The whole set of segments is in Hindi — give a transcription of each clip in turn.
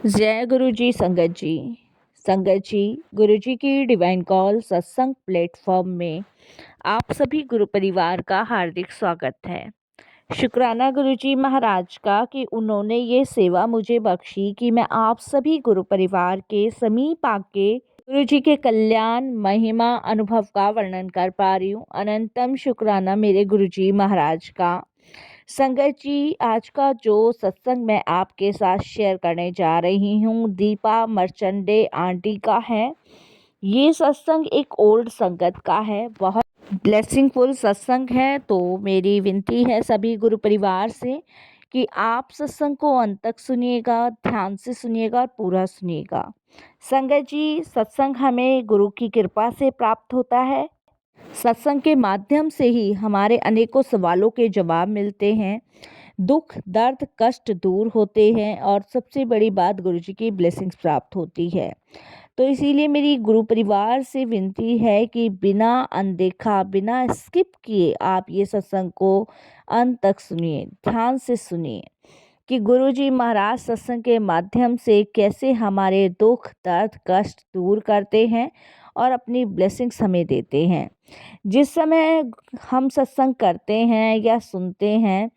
जय गुरु जी संगत जी। संगत जी, गुरु जी की डिवाइन कॉल सत्संग प्लेटफॉर्म में आप सभी गुरु परिवार का हार्दिक स्वागत है। शुक्राना गुरु जी महाराज का कि उन्होंने ये सेवा मुझे बख्शी कि मैं आप सभी गुरु परिवार के समीप आके गुरु जी के कल्याण महिमा अनुभव का वर्णन कर पा रही हूँ। अनंतम शुक्राना मेरे गुरु जी महाराज का। संगत जी, आज का जो सत्संग मैं आपके साथ शेयर करने जा रही हूँ दीपा मर्चंडे आंटी का है। ये सत्संग एक ओल्ड संगत का है, बहुत ब्लेसिंगफुल सत्संग है। तो मेरी विनती है सभी गुरु परिवार से कि आप सत्संग को अंत तक सुनिएगा, ध्यान से सुनिएगा और पूरा सुनिएगा। संगत जी, सत्संग हमें गुरु की कृपा से प्राप्त होता है। सत्संग के माध्यम से ही हमारे अनेकों सवालों के जवाब मिलते हैं, दुख दर्द कष्ट दूर होते हैं और सबसे बड़ी बात गुरु जी की ब्लेसिंग्स प्राप्त होती है। तो इसीलिए मेरी गुरु परिवार से विनती है कि बिना अनदेखा बिना स्किप किए आप ये सत्संग को अंत तक सुनिए, ध्यान से सुनिए कि गुरु जी महाराज सत्संग के माध्यम से कैसे हमारे दुख दर्द कष्ट दूर करते हैं और अपनी ब्लेसिंग्स हमें देते हैं। जिस समय हम सत्संग करते हैं या सुनते हैं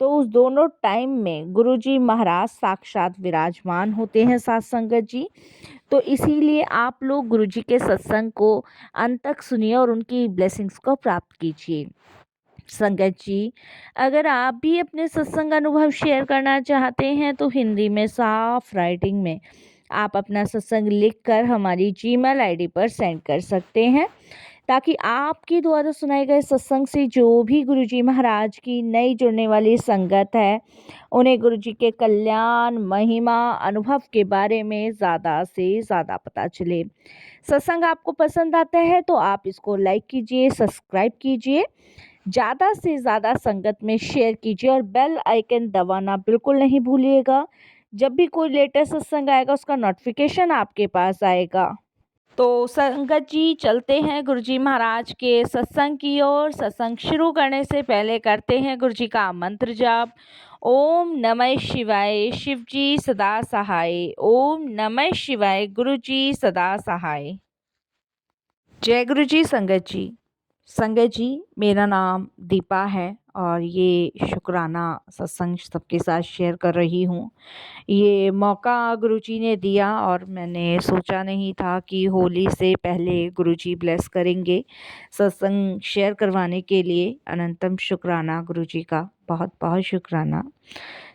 तो उस दोनों टाइम में गुरु जी महाराज साक्षात विराजमान होते हैं साथ संगत जी। तो इसीलिए आप लोग गुरु जी के सत्संग को अंत तक सुनिए और उनकी ब्लेसिंग्स को प्राप्त कीजिए। संगत जी, अगर आप भी अपने सत्संग अनुभव शेयर करना चाहते हैं तो हिंदी में साफ राइटिंग में आप अपना सत्संग लिखकर हमारी जीमेल आईडी पर सेंड कर सकते हैं, ताकि आपके द्वारा सुनाए गए सत्संग से जो भी गुरुजी महाराज की नई जुड़ने वाली संगत है उन्हें गुरुजी के कल्याण महिमा अनुभव के बारे में ज़्यादा से ज़्यादा पता चले। सत्संग आपको पसंद आता है तो आप इसको लाइक कीजिए, सब्सक्राइब कीजिए, ज़्यादा से ज़्यादा संगत में शेयर कीजिए और बेल आइकन दबाना बिल्कुल नहीं भूलिएगा। जब भी कोई लेटेस्ट सत्संग आएगा उसका नोटिफिकेशन आपके पास आएगा। तो संगत जी, चलते हैं गुरुजी महाराज के सत्संग की ओर। सत्संग शुरू करने से पहले करते हैं गुरुजी का मंत्र जाप। ओम नमः शिवाय, शिव जी सदा सहाय। ओम नमः शिवाय, गुरुजी सदा सहाय। जय गुरुजी संगत जी। संगत जी, मेरा नाम दीपा है और ये शुक्राना सत्संग सबके साथ शेयर कर रही हूँ। ये मौका गुरुजी ने दिया और मैंने सोचा नहीं था कि होली से पहले गुरुजी ब्लेस करेंगे सत्संग शेयर करवाने के लिए। अनंतम शुक्राना गुरुजी का, बहुत बहुत शुक्राना।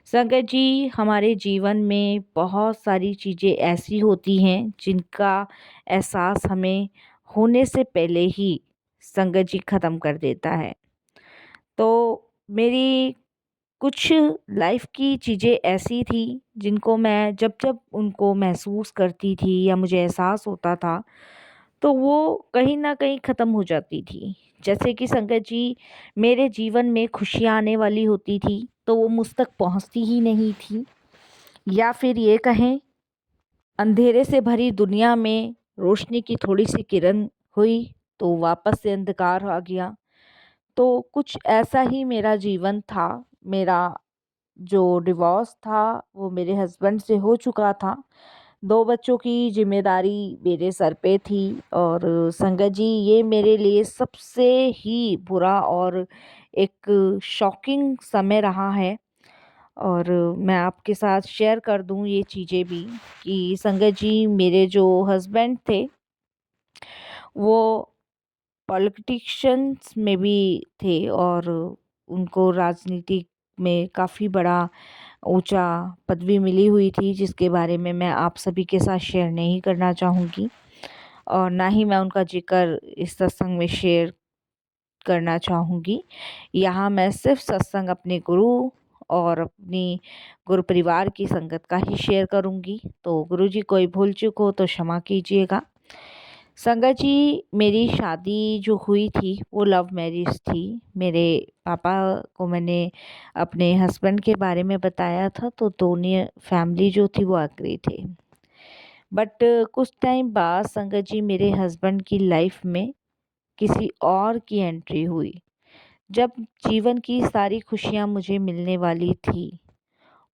संगत जी, हमारे जीवन में बहुत सारी चीज़ें ऐसी होती हैं जिनका एहसास हमें होने से पहले ही संगत जी ख़त्म कर देता है। तो मेरी कुछ लाइफ की चीज़ें ऐसी थी जिनको मैं जब जब उनको महसूस करती थी या मुझे एहसास होता था तो वो कहीं ना कहीं ख़त्म हो जाती थी। जैसे कि संगत जी, मेरे जीवन में खुशियाँ आने वाली होती थी तो वो मुझ तक पहुँचती ही नहीं थी, या फिर ये कहें अंधेरे से भरी दुनिया में रोशनी की थोड़ी सी किरण हुई तो वापस से अंधकार आ गया। तो कुछ ऐसा ही मेरा जीवन था। मेरा जो डिवोर्स था वो मेरे हस्बैंड से हो चुका था। 2 बच्चों की ज़िम्मेदारी मेरे सर पे थी और संगत जी, ये मेरे लिए सबसे ही बुरा और एक शॉकिंग समय रहा है। और मैं आपके साथ शेयर कर दूं ये चीज़ें भी कि संगत जी, मेरे जो हस्बैंड थे वो पॉलिटिशियंस में भी थे और उनको राजनीति में काफ़ी बड़ा ऊंचा पदवी मिली हुई थी, जिसके बारे में मैं आप सभी के साथ शेयर नहीं करना चाहूँगी और ना ही मैं उनका जिक्र इस सत्संग में शेयर करना चाहूँगी। यहाँ मैं सिर्फ सत्संग अपने गुरु और अपनी गुरु परिवार की संगत का ही शेयर करूँगी। तो गुरु जी, कोई भूल चूक हो तो क्षमा कीजिएगा। संगत जी, मेरी शादी जो हुई थी वो लव मैरिज थी। मेरे पापा को मैंने अपने हस्बैंड के बारे में बताया था तो दोनों फैमिली जो थी वो एग्री थे। बट कुछ टाइम बाद संगत जी, मेरे हस्बैंड की लाइफ में किसी और की एंट्री हुई। जब जीवन की सारी खुशियाँ मुझे मिलने वाली थी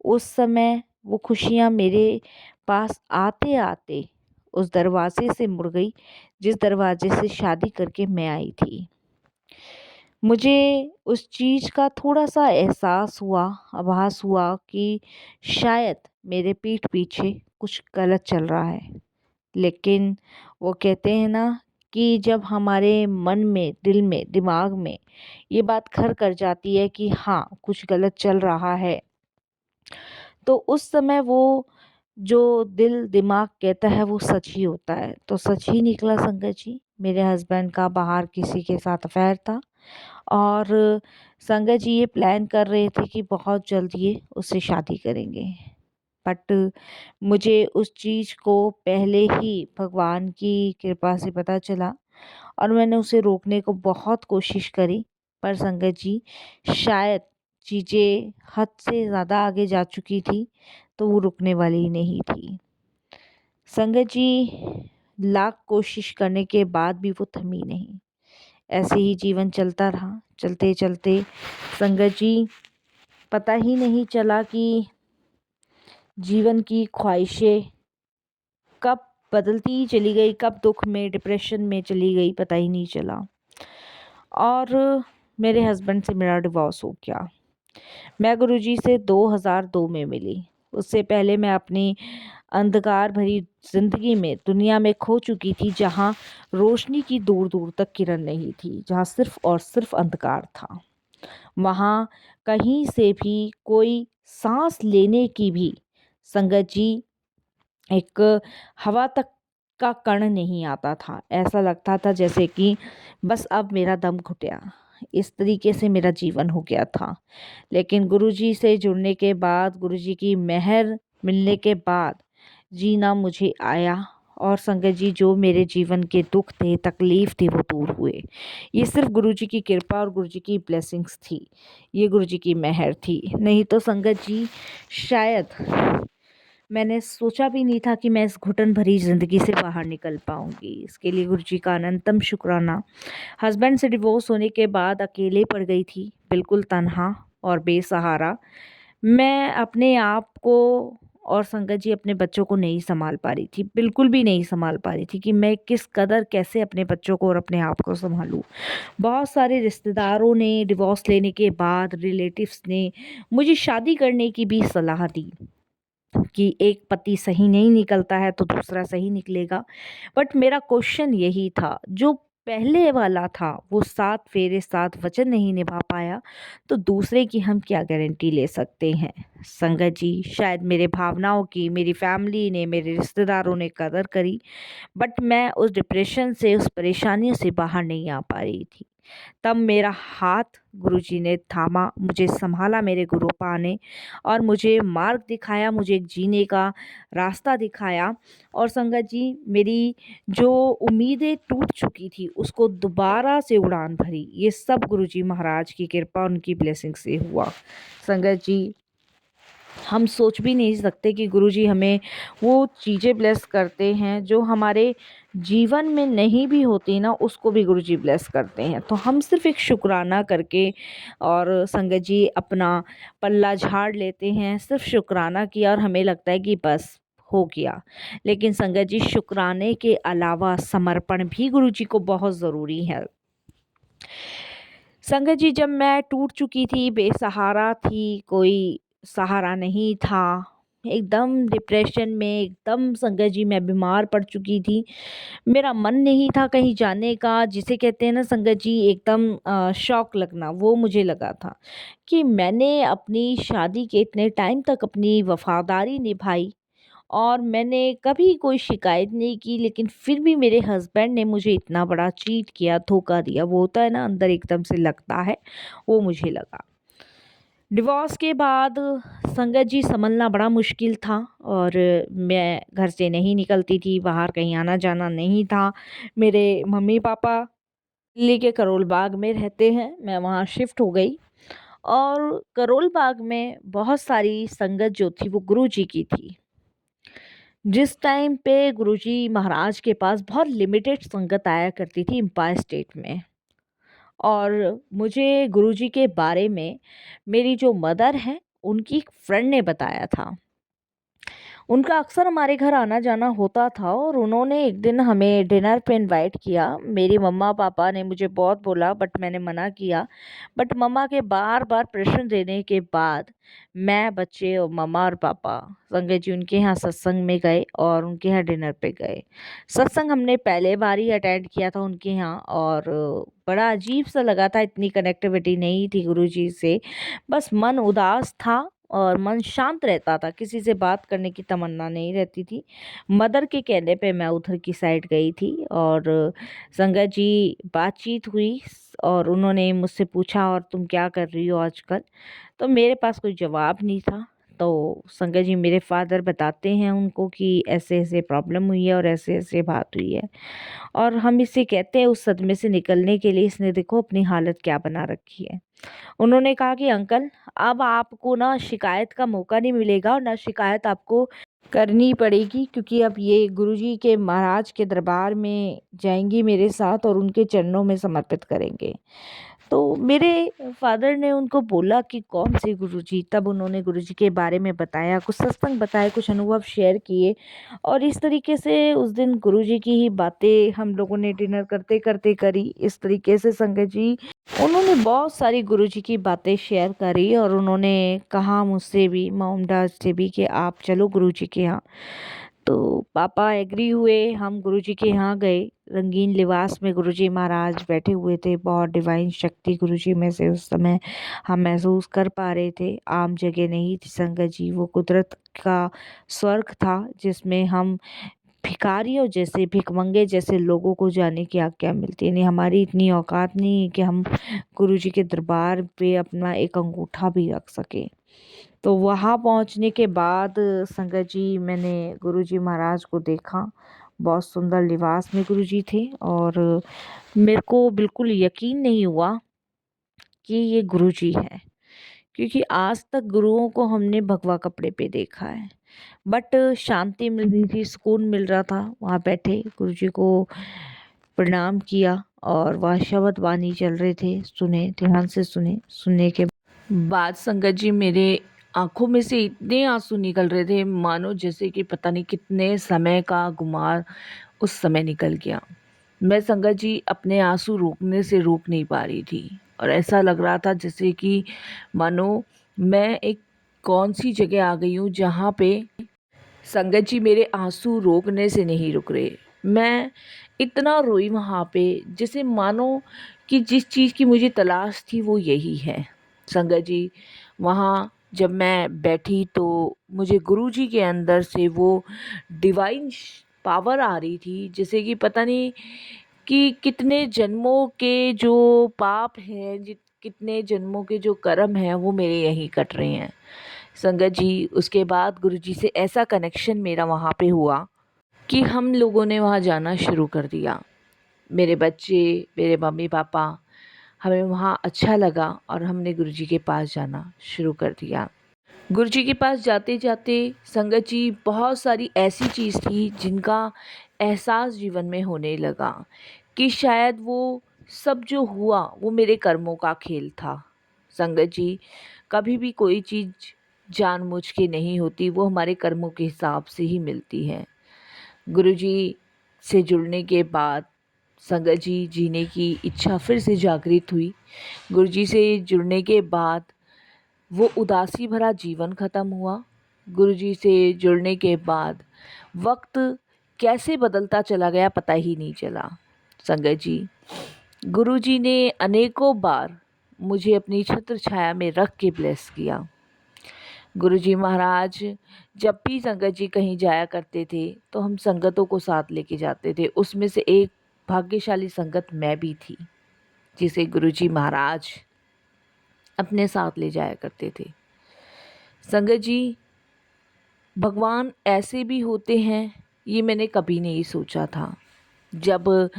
उस समय वो खुशियाँ मेरे पास आते-आते उस दरवाजे से मुड़ गई जिस दरवाजे से शादी करके मैं आई थी। मुझे उस चीज़ का थोड़ा-सा एहसास हुआ, आभास हुआ कि शायद मेरे पीठ पीछे कुछ गलत चल रहा है। लेकिन वो कहते हैं ना कि जब हमारे मन में, दिल में, दिमाग में ये बात घर कर जाती है कि हाँ, कुछ गलत चल रहा है, तो उस समय वो जो दिल दिमाग कहता है वो सच ही होता है। तो सच ही निकला संगत जी, मेरे हस्बैंड का बाहर किसी के साथ अफ़ेयर था और संगत जी ये प्लान कर रहे थे कि बहुत जल्द ये उससे शादी करेंगे। बट मुझे उस चीज़ को पहले ही भगवान की कृपा से पता चला और मैंने उसे रोकने को बहुत कोशिश करी, पर संगत जी शायद चीज़ें हद से ज़्यादा आगे जा चुकी थी, तो वो रुकने वाली ही नहीं थी। संगत जी लाख कोशिश करने के बाद भी वो थमी नहीं। ऐसे ही जीवन चलता रहा। चलते-चलते संगत जी पता ही नहीं चला कि जीवन की ख्वाहिशें कब बदलती ही चली गई, कब दुःख में, डिप्रेशन में चली गई, पता ही नहीं चला। और मेरे हस्बैंड से मेरा डिवोर्स हो गया। मैं गुरुजी से 2002 में मिली। उससे पहले मैं अपनी अंधकार भरी ज़िंदगी में दुनिया में खो चुकी थी, जहाँ रोशनी की दूर-दूर तक किरण नहीं थी, जहाँ सिर्फ़ और सिर्फ़ अंधकार था। वहाँ कहीं से भी कोई साँस लेने की भी संगत जी एक हवा तक का कण नहीं आता था। ऐसा लगता था जैसे कि बस अब मेरा दम घुट गया। इस तरीके से मेरा जीवन हो गया था। लेकिन गुरुजी से जुड़ने के बाद, गुरुजी की मेहर मिलने के बाद जीना मुझे आया और संगत जी जो मेरे जीवन के दुःख थे, तकलीफ़ थी वो दूर हुए। ये सिर्फ़ गुरुजी की कृपा और गुरुजी की ब्लेसिंग्स थी। ये गुरुजी की मेहर थी। नहीं तो संगत जी शायद मैंने सोचा भी नहीं था कि मैं इस घुटन भरी ज़िंदगी से बाहर निकल पाऊँगी। इसके लिए गुरुजी का अनंतम शुक्राना। हस्बैंड से डिवोर्स होने के बाद अकेले पड़ गई थी, बिल्कुल तन्हा और बेसहारा। मैं अपने आप को और संगत जी अपने बच्चों को नहीं सँभाल पा रही थी, बिल्कुल भी नहीं सँभाल पा रही थी कि मैं किस कदर कैसे अपने बच्चों को और अपने आप को सँभालूँ। बहुत सारे रिश्तेदारों ने डिवोर्स लेने के बाद, रिलेटिव्स ने मुझे शादी करने की भी सलाह दी। कि एक पति सही नहीं निकलता है तो दूसरा सही निकलेगा। बट मेरा क्वेश्चन यही था, जो पहले वाला था वो 7 फेरे 7 वचन नहीं निभा पाया, तो दूसरे की हम क्या गारंटी ले सकते हैं। संगत जी शायद मेरे भावनाओं की मेरी फैमिली ने, मेरे रिश्तेदारों ने कदर करी, बट मैं उस डिप्रेशन से, उस परेशानियों से बाहर नहीं आ पा रही थी। तब मेरा हाथ गुरुजी ने थामा, मुझे सँभाला मेरे गुरुपा ने और मुझे मार्ग दिखाया, मुझे एक जीने का रास्ता दिखाया। और संगत जी मेरी जो उम्मीदें टूट चुकी थी उसको दोबारा से उड़ान भरी। ये सब गुरुजी महाराज की कृपा, उनकी ब्लेसिंग से हुआ। संगत जी हम सोच भी नहीं सकते कि गुरुजी हमें वो चीज़ें ब्लेस करते हैं जो हमारे जीवन में नहीं भी होती ना, उसको भी गुरुजी ब्लेस करते हैं। तो हम सिर्फ़ एक शुक्राना करके और संगत जी अपना पल्ला झाड़ लेते हैं, सिर्फ़ शुक्राना किया और हमें लगता है कि बस हो गया। लेकिन संगत जी शुक्राने के अलावा समर्पण भी गुरुजी को बहुत ज़रूरी है। संगत जी जब मैं टूट चुकी थी, बेसहारा थी, कोई सहारा नहीं था, एकदम डिप्रेशन में, एकदम संगत जी मैं बीमार पड़ चुकी थी। मेरा मन नहीं था कहीं जाने का, जिसे कहते हैं ना संगत जी एकदम शॉक लगना, वो मुझे लगा था कि मैंने अपनी शादी के इतने टाइम तक अपनी वफ़ादारी निभाई और मैंने कभी कोई शिकायत नहीं की, लेकिन फिर भी मेरे हस्बैंड ने मुझे इतना बड़ा चीट किया, धोखा दिया। वो होता है ना अंदर एकदम से लगता है, वो मुझे लगा। डिवोर्स के बाद संगत जी सँभलना बड़ा मुश्किल था और मैं घर से नहीं निकलती थी, बाहर कहीं आना-जाना नहीं था। मेरे मम्मी-पापा दिल्ली के करोल बाग में रहते हैं, मैं वहाँ शिफ्ट हो गई और करोल बाग में बहुत सारी संगत जो थी वो गुरुजी की थी। जिस टाइम पे गुरुजी महाराज के पास बहुत लिमिटेड संगत आया करती थी एम्पायर स्टेट में और मुझे गुरुजी के बारे में मेरी जो मदर है उनकी एक फ्रेंड ने बताया था। उनका अक्सर हमारे घर आना जाना होता था और उन्होंने एक दिन हमें डिनर पे इनवाइट किया। मेरी मम्मा पापा ने मुझे बहुत बोला बट मैंने मना किया। बट मम्मा के बार बार प्रश्न देने के बाद मैं, बच्चे और मम्मा और पापा संगत जी उनके यहाँ सत्संग में गए और उनके यहाँ डिनर पे गए। सत्संग हमने पहले बार ही अटेंड किया था उनके यहाँ और बड़ा अजीब सा लगा था। इतनी कनेक्टिविटी नहीं थी गुरुजी से, बस मन उदास था और मन शांत रहता था, किसी से बात करने की तमन्ना नहीं रहती थी। मदर के कहने पे मैं उधर की साइड गई थी और संगत जी बातचीत हुई और उन्होंने मुझसे पूछा और तुम क्या कर रही हो आजकल। तो मेरे पास कोई जवाब नहीं था। तो संगत जी मेरे फादर बताते हैं उनको कि ऐसे ऐसे प्रॉब्लम हुई है और ऐसे ऐसे बात हुई है और हम इसे कहते हैं उस सदमे से निकलने के लिए इसने देखो अपनी हालत क्या बना रखी है। उन्होंने कहा कि अंकल अब आपको ना शिकायत का मौका नहीं मिलेगा और ना शिकायत आपको करनी पड़ेगी, क्योंकि अब ये गुरुजी के महाराज के दरबार में जाएंगी मेरे साथ और उनके चरणों में समर्पित करेंगे। तो मेरे फादर ने उनको बोला कि कौन से गुरुजी, तब उन्होंने गुरुजी के बारे में बताया, कुछ सत्संग बताए, कुछ अनुभव शेयर किए और इस तरीके से उस दिन गुरुजी की ही बातें हम लोगों ने डिनर करते करते करी। इस तरीके से संगत जी उन्होंने बहुत सारी गुरुजी की बातें शेयर करी और उन्होंने कहा मुझसे भी, मॉम डैड से भी कि आप चलो गुरुजी के यहाँ। तो पापा एग्री हुए, हम गुरुजी के यहाँ गए। रंगीन लिबास में गुरुजी महाराज बैठे हुए थे। बहुत डिवाइन शक्ति गुरुजी में से उस समय हम महसूस कर पा रहे थे। आम जगह नहीं थी संगत जी, वो कुदरत का स्वर्ग था जिसमें हम भिखारियों जैसे, भिखमंगे जैसे लोगों को जाने की आज्ञा मिलती है। यानी हमारी इतनी औकात नहीं है कि हम गुरुजी के दरबार पे अपना एक अंगूठा भी रख सके। तो वहाँ पहुँचने के बाद संगत जी मैंने गुरुजी महाराज को देखा। बहुत सुंदर लिबास में गुरुजी थे और मेरे को बिल्कुल यकीन नहीं हुआ कि ये गुरुजी है, क्योंकि आज तक गुरुओं को हमने भगवा कपड़े पे देखा है। बट शांति मिल रही थी, सुकून मिल रहा था। वहाँ बैठे गुरुजी को प्रणाम किया और वहाँ शब्द वाणी चल रहे थे, सुने, ध्यान से सुने। सुनने के बाद संगत जी मेरे आंखों में से इतने आंसू निकल रहे थे मानो जैसे कि पता नहीं कितने समय का गुमार उस समय निकल गया। मैं संगत जी अपने आंसू रोकने से रोक नहीं पा रही थी और ऐसा लग रहा था जैसे कि मानो मैं एक कौन सी जगह आ गई हूँ जहाँ पे संगत जी मेरे आंसू रोकने से नहीं रुक रहे। मैं इतना रोई वहाँ पे जैसे मानो कि जिस चीज़ की मुझे तलाश थी वो यही है। संगत जी वहाँ जब मैं बैठी तो मुझे गुरुजी के अंदर से वो डिवाइन पावर आ रही थी, जैसे कि पता नहीं कि कितने जन्मों के जो पाप हैं, कितने जन्मों के जो कर्म हैं वो मेरे यहीं कट रहे हैं। संगत जी उसके बाद गुरुजी से ऐसा कनेक्शन मेरा वहाँ पे हुआ कि हम लोगों ने वहाँ जाना शुरू कर दिया। मेरे बच्चे, मेरे मम्मी पापा, हमें वहाँ अच्छा लगा और हमने गुरुजी के पास जाना शुरू कर दिया। गुरुजी के पास जाते जाते संगत जी बहुत सारी ऐसी चीज़ थी जिनका एहसास जीवन में होने लगा कि शायद वो सब जो हुआ वो मेरे कर्मों का खेल था। संगत जी कभी भी कोई चीज़ जानबूझ के नहीं होती, वो हमारे कर्मों के हिसाब से ही मिलती है। गुरुजी से जुड़ने के बाद संगत जी जीने की इच्छा फिर से जागृत हुई। गुरुजी से जुड़ने के बाद वो उदासी भरा जीवन ख़त्म हुआ। गुरुजी से जुड़ने के बाद वक्त कैसे बदलता चला गया पता ही नहीं चला। संगत जी गुरुजी ने अनेकों बार मुझे अपनी छत्र छाया में रख के ब्लेस किया। गुरुजी महाराज जब भी संगत जी कहीं जाया करते थे तो हम संगतों को साथ लेके जाते थे। उसमें से एक भाग्यशाली संगत मैं भी थी जिसे गुरुजी महाराज अपने साथ ले जाया करते थे। संगत जी भगवान ऐसे भी होते हैं ये मैंने कभी नहीं सोचा था। जब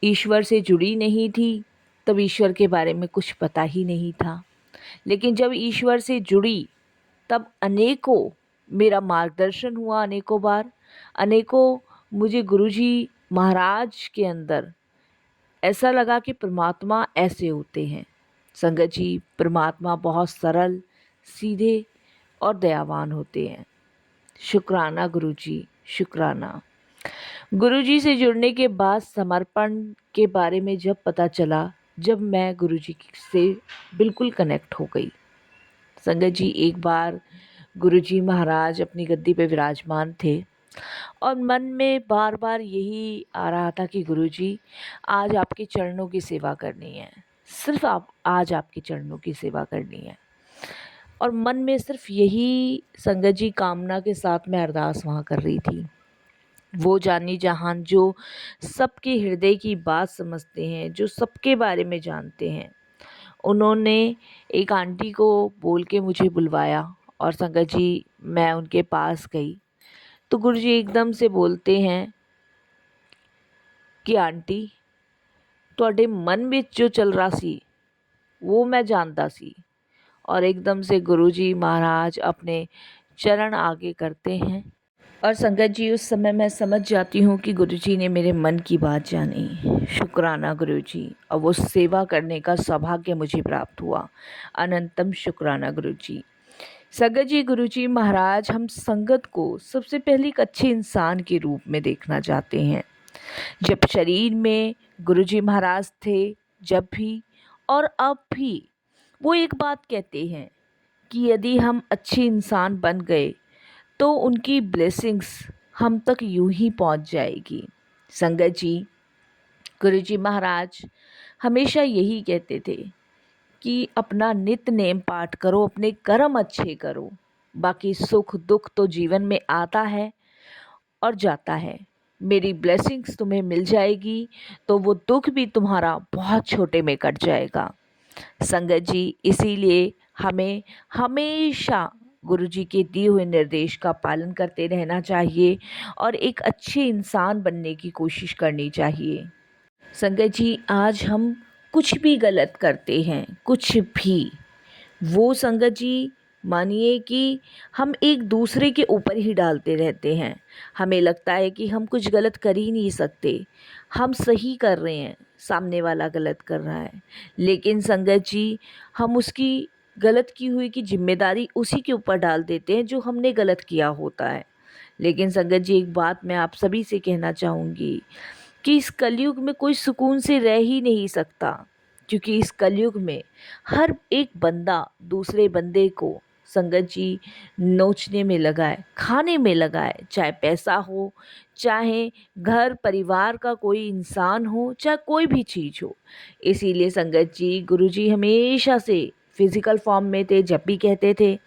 ईश्वर से जुड़ी नहीं थी तब ईश्वर के बारे में कुछ पता ही नहीं था, लेकिन जब ईश्वर से जुड़ी तब अनेकों मेरा मार्गदर्शन हुआ, अनेकों बार, अनेकों मुझे गुरुजी महाराज के अंदर ऐसा लगा कि परमात्मा ऐसे होते हैं। संगत जी परमात्मा बहुत सरल, सीधे और दयावान होते हैं। शुक्राना गुरुजी, शुक्राना। गुरुजी से जुड़ने के बाद समर्पण के बारे में जब पता चला, जब मैं गुरुजी से बिल्कुल कनेक्ट हो गई। संगत जी, एक बार गुरुजी महाराज अपनी गद्दी पे विराजमान थे और मन में बार बार यही आ रहा था कि गुरुजी, आज आपके चरणों की सेवा करनी है, सिर्फ आप आज आपके चरणों की सेवा करनी है। और मन में सिर्फ यही संगत जी कामना के साथ मैं अरदास वहाँ कर रही थी। वो जानी जहान जो सबके हृदय की बात समझते हैं, जो सबके बारे में जानते हैं, उन्होंने एक आंटी को बोल के मुझे बुलवाया और संगत जी मैं उनके पास गई तो गुरुजी एकदम से बोलते हैं कि आंटी, ਤੁਹਾਡੇ मन ਵਿੱਚ जो चल रहा सी वो मैं जानता सी। और एकदम से गुरुजी महाराज अपने चरण आगे करते हैं और संगत जी उस समय मैं समझ जाती हूँ कि गुरुजी ने मेरे मन की बात जानी। शुक्राना गुरुजी, और वो सेवा करने का सौभाग्य मुझे प्राप्त हुआ। अनंतम शुक्राना गुरुजी। संगत जी, गुरुजी महाराज हम संगत को सबसे पहले एक अच्छे इंसान के रूप में देखना चाहते हैं। जब शरीर में गुरुजी महाराज थे, जब भी और अब भी वो एक बात कहते हैं कि यदि हम अच्छे इंसान बन गए तो उनकी ब्लेसिंग्स हम तक यूं ही पहुंच जाएगी। संगत जी, गुरुजी महाराज हमेशा यही कहते थे कि अपना नित्य नेम पाठ करो, अपने कर्म अच्छे करो, बाकी सुख दुख तो जीवन में आता है और जाता है। मेरी ब्लेसिंग्स तुम्हें मिल जाएगी तो वो दुख भी तुम्हारा बहुत छोटे में कट जाएगा। संगत जी, इसीलिए हमें हमेशा गुरुजी के दिए हुए निर्देश का पालन करते रहना चाहिए और एक अच्छे इंसान बनने की कोशिश करनी चाहिए। संगत जी, आज हम कुछ भी गलत करते हैं, कुछ भी, वो संगत जी मानिए कि हम एक दूसरे के ऊपर ही डालते रहते हैं। हमें लगता है कि हम कुछ गलत कर ही नहीं सकते, हम सही कर रहे हैं, सामने वाला गलत कर रहा है। लेकिन संगत जी, हम उसकी गलत की हुई की जिम्मेदारी उसी के ऊपर डाल देते हैं जो हमने गलत किया होता है। लेकिन संगत जी, एक बात मैं आप सभी से कहना चाहूँगी कि इस कलयुग में कोई सुकून से रह ही नहीं सकता, क्योंकि इस कलयुग में हर एक बंदा दूसरे बंदे को संगत जी नोचने में लगा है, खाने में लगा है, चाहे पैसा हो, चाहे घर परिवार का कोई इंसान हो, चाहे कोई भी चीज़ हो। इसीलिए संगत जी गुरुजी हमेशा से फिज़िकल फॉर्म में थे जब भी कहते थे,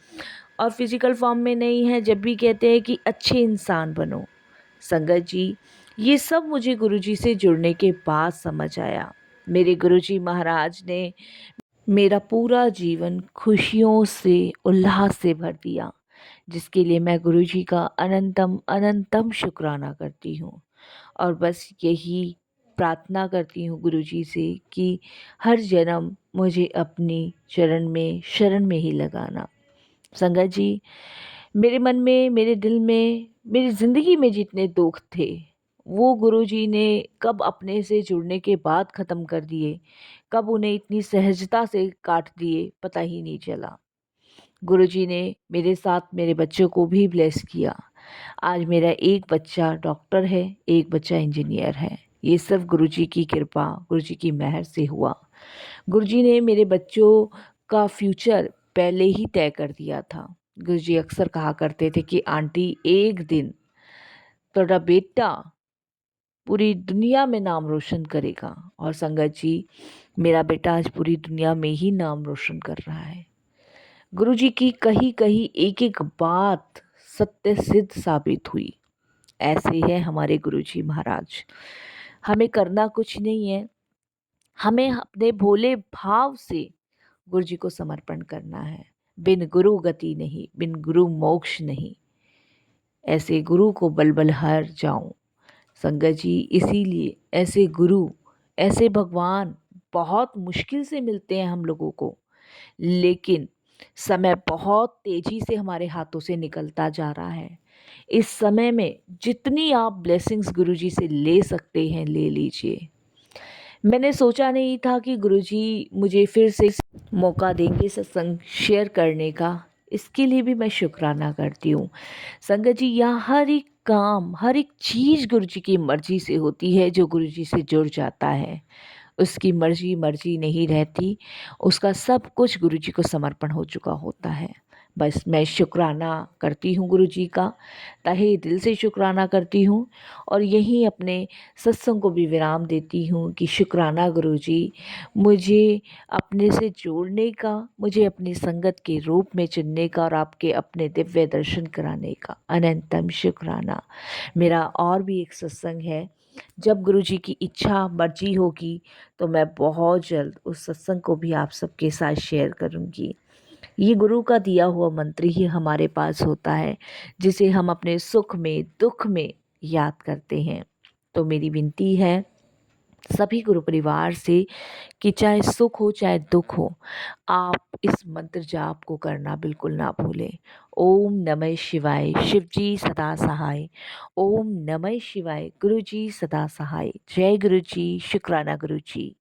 और फिज़िकल फॉर्म में नहीं है जब भी कहते हैं कि अच्छे इंसान बनो। संगत जी, ये सब मुझे गुरुजी से जुड़ने के बाद समझ आया। मेरे गुरुजी महाराज ने मेरा पूरा जीवन खुशियों से, उल्लास से भर दिया, जिसके लिए मैं गुरुजी का अनंतम अनंतम शुक्राना करती हूँ। और बस यही प्रार्थना करती हूँ गुरुजी से कि हर जन्म मुझे अपनी शरण में ही लगाना। संगत जी, मेरे मन में, मेरे दिल में, मेरी ज़िंदगी में जितने दुख थे वो गुरुजी ने कब अपने से जुड़ने के बाद ख़त्म कर दिए, कब उन्हें इतनी सहजता से काट दिए, पता ही नहीं चला। गुरुजी ने मेरे साथ मेरे बच्चों को भी ब्लेस किया। आज मेरा एक बच्चा डॉक्टर है, एक बच्चा इंजीनियर है। ये सिर्फ गुरुजी की कृपा, गुरुजी की मेहर से हुआ। गुरुजी ने मेरे बच्चों का फ्यूचर पहले ही तय कर दिया था। गुरुजी अक्सर कहा करते थे कि आंटी, एक दिन ਤੁਹਾਡਾ बेटा पूरी दुनिया में नाम रोशन करेगा। और संगत जी, मेरा बेटा आज पूरी दुनिया में ही नाम रोशन कर रहा है। गुरुजी की कही कही एक एक बात सत्य सिद्ध साबित हुई। ऐसे है हमारे गुरुजी महाराज। हमें करना कुछ नहीं है, हमें अपने भोले भाव से गुरुजी को समर्पण करना है। बिन गुरु गति नहीं, बिन गुरु मोक्ष नहीं, ऐसे गुरु को बल हार जाऊं। संगत जी, इसीलिए ऐसे गुरु, ऐसे भगवान बहुत मुश्किल से मिलते हैं हम लोगों को, लेकिन समय बहुत तेज़ी से हमारे हाथों से निकलता जा रहा है। इस समय में जितनी आप ब्लेसिंग्स गुरुजी से ले सकते हैं ले लीजिए। मैंने सोचा नहीं था कि गुरुजी मुझे फिर से मौका देंगे सत्संग शेयर करने का, इसके लिए भी मैं शुक्राना करती हूँ। संगत जी, यहाँ हर एक काम, हर एक चीज़ गुरु जी की मर्ज़ी से होती है। जो गुरु जी से जुड़ जाता है, उसकी मर्ज़ी मर्ज़ी नहीं रहती, उसका सब कुछ गुरु जी को समर्पण हो चुका होता है। बस मैं शुक्राना करती हूँ गुरु जी का, तहे दिल से शुक्राना करती हूँ। और यहीं अपने सत्संग को भी विराम देती हूँ कि शुक्राना गुरु जी, मुझे अपने से जोड़ने का, मुझे अपनी संगत के रूप में चुनने का और आपके अपने दिव्य दर्शन कराने का अनंतम शुक्राना। मेरा और भी एक सत्संग है, जब गुरु जी की इच्छा मर्जी होगी तो मैं बहुत जल्द उस सत्संग को भी आप सबके साथ शेयर करूँगी। ये गुरु का दिया हुआ मंत्र ही हमारे पास होता है, जिसे हम अपने सुख में दुख में याद करते हैं। तो मेरी विनती है सभी गुरु परिवार से कि चाहे सुख हो चाहे दुख हो, आप इस मंत्र जाप को करना बिल्कुल ना भूलें। ओम नमः शिवाय, शिव जी सदा सहाय। ओम नमः शिवाय, गुरु जी सदा सहाय। जय गुरु जी, शुक्राना गुरु जी।